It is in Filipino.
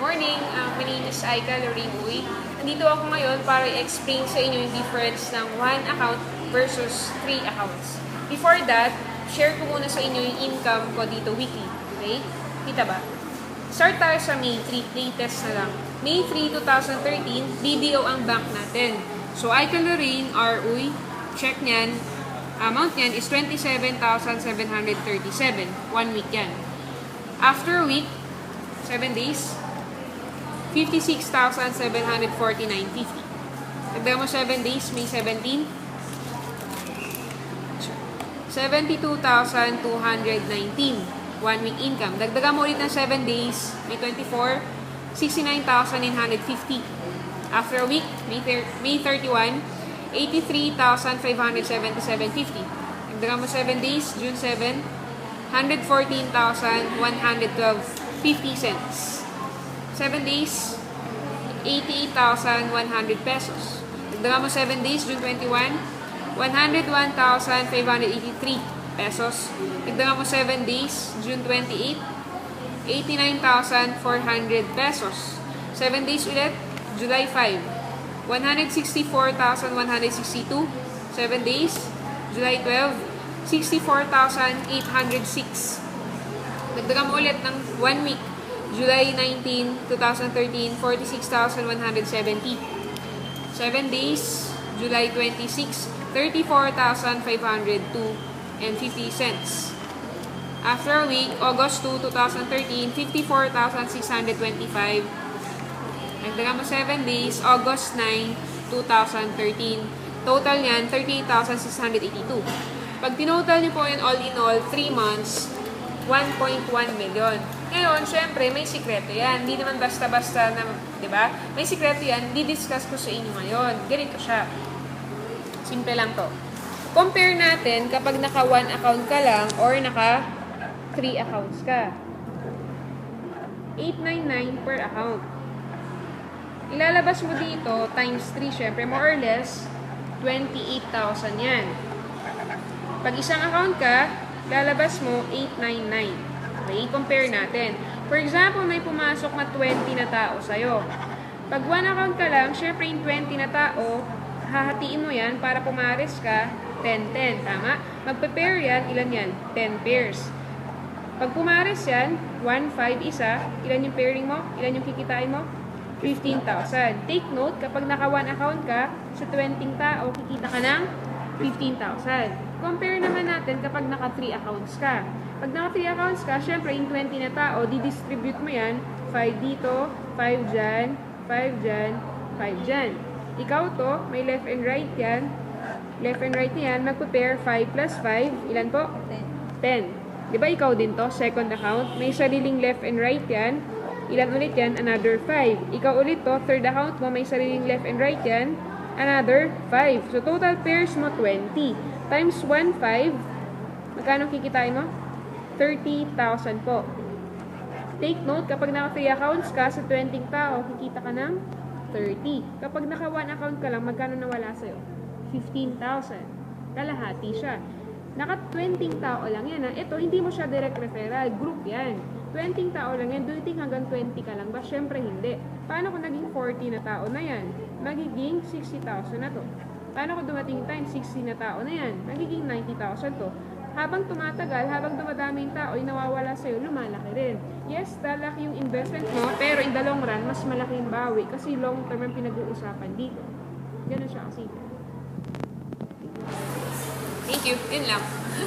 Morning, my name is Aika Lorraine Uy. Nandito ako ngayon para i-explain sa inyo yung difference ng 1 account versus 3 accounts. Before that, share ko muna sa inyo yung income ko dito weekly. Okay? Kita ba? Start tayo sa May 3, latest na lang. May 3, 2013, BDO ang bank natin. So, Aika Lorraine R. Uy, check niyan. Amount niyan is 27,737. 1 week yan. After a week, 7 days, 56,749.50. Dagdagan mo 7 days, May 17. 72,219. 1 week income. Dagdagan mo ulit ng 7 days, May 24. 69,950. After a week, May 31. 83,577.50. Dagdagan mo 7 days, June 7. 114,112.50 cents. 7 days, 88,100 pesos. Dagdagan mo 7 days, June 21, 101,583 pesos. Dagdagan mo 7 days, June 28, 89,400 pesos. 7 days ulit, July 5, 164,162. 7 days, July 12, 64,806. Dagdagan mo ulit ng 1 week, July 19, 2013, 46,170. 7 days, July 26, 34,502 and 50 cents. After a week, August 2, 2013, 54,625. Nagdagan mo 7 days, August 9, 2013. Total yan, 38,682. Pag tinotal niyo po yun all in all, 3 months, 1.1 million. Ngayon, syempre, may sikreto yan. Hindi naman basta-basta na, di ba? May sikreto yan, di-discuss ko sa inyo ngayon. Ganito siya. Simple lang to. Compare natin kapag naka 1 account ka lang or naka 3 accounts ka. 899 per account. Ilalabas mo dito, times 3, syempre, more or less, 28,000 yan. Pag isang account ka, lalabas mo 899. Okay, compare natin. For example, may pumasok na 20 na tao sa'yo. Pag 1 account ka lang, syempre yung 20 na tao, hahatiin mo yan para pumares ka, 10-10. Tama? Magpe-pair yan, ilan yan? 10 pairs. Pag pumares yan, 1-5 isa, ilan yung pairing mo? Ilan yung kikitain mo? 15,000. Take note, kapag naka 1 account ka, sa 20 tao, kikita ka ng 15,000. Compare naman natin kapag naka 3 accounts ka. Pag naka 3 accounts ka, syempre, yung 20 na tao, di-distribute mo yan, 5 dito, 5 dyan, 5 dyan, 5 dyan. Ikaw to, may left and right yan. Left and right yan, magpa-pair 5 plus 5, ilan po? 10. Diba ikaw din to, second account, may sariling left and right yan. Ilan ulit yan? Another 5. Ikaw ulit to, third account mo, may sariling left and right yan. Another 5. So, total pairs mo, 20. Times 1, 5. Magkano kikitain mo? 30,000 po. Take note, kapag naka 3 accounts ka, sa 20 tao, kikita ka ng 30. Kapag naka 1 account ka lang, magkano nawala sa'yo? 15,000. Kalahati siya. Naka 20 tao lang yan. Ito, hindi mo siya direct referral. Group yan. 20 tao lang yan. Do you think hanggang 20 ka lang ba? Siyempre hindi. Paano kung naging 40 na tao na yan? Magiging 60,000 na to. Paano kung dumating time 60 na tao na yan? Magiging 90,000 to. Habang tumatagal, habang dumadami yung tao, yung nawawala sa'yo, lumalaki rin. Yes, lalaki yung investment mo, pero in the long run, mas malaki yung bawi kasi long term ang pinag-uusapan dito. Ganun siya kasi. Thank you. Yun lang.